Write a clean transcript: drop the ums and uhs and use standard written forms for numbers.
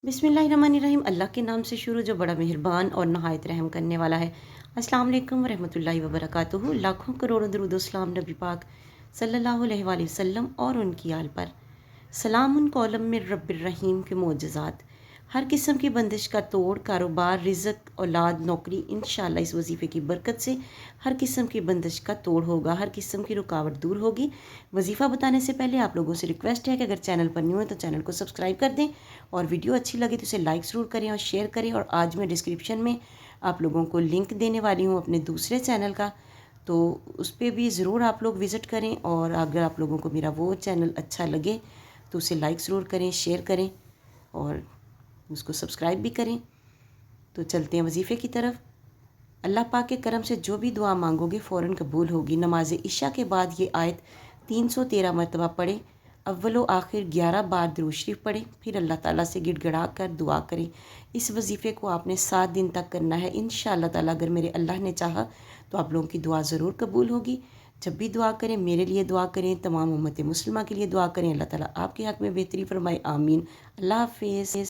बिस्मिल्लाहिर्रहमानिर्रहीम। अल्लाह के नाम से शुरू जो बड़ा मेहरबान और नहायत रहम करने वाला है। अस्सलाम वालेकुम रहमतुल्लाहि व बरकातुहू। लाखों करोड़ों दुरूद व सलाम नबी पाक सल्लल्लाहु अलैहि वसल्लम और उनकी आल पर। सलामुन कौलम मिर रब्बिर रहीम के मोजज़ात। हर किस्म की बंदिश का तोड़, कारोबार, रिज़्क़, औलाद, नौकरी, इंशाअल्लाह इस वजीफ़े की बरकत से हर किस्म की बंदिश का तोड़ होगा, हर किस्म की रुकावट दूर होगी। वजीफ़ा बताने से पहले आप लोगों से रिक्वेस्ट है कि अगर चैनल पर न्यू है तो चैनल को सब्सक्राइब कर दें और वीडियो अच्छी लगे तो इसे लाइक ज़रूर करें और शेयर करें। और आज मैं डिस्क्रिप्शन में आप लोगों को लिंक देने वाली हूँ अपने दूसरे चैनल का, तो उस पर भी ज़रूर आप लोग विज़िट करें। और अगर आप लोगों को मेरा वो चैनल अच्छा लगे तो उसे लाइक ज़रूर करें, शेयर करें और उसको सब्सक्राइब भी करें। तो चलते हैं वजीफ़े की तरफ। अल्लाह पाक के करम से जो भी दुआ मांगोगे फ़ौरन कबूल होगी। नमाज इशा के बाद ये आयत 313 मरतबा पढ़ें। अव्वलो आखिर 11 बार दुरूद शरीफ पढ़ें, फिर अल्लाह ताला से गिड़गिड़ा कर दुआ करें। इस वजीफ़े को आपने 7 दिन तक करना है। इंशाअल्लाह ताला अगर मेरे अल्लाह ने चाहा तो आप लोगों की दुआ ज़रूर कबूल होगी। जब भी दुआ करें मेरे लिए दुआ करें, तमाम उम्मत मुस्लिमा के लिए दुआ करें। अल्लाह ताला आपके हक़ में बेहतरी फरमाए। आमीन। अल्लाह हाफ़िज़।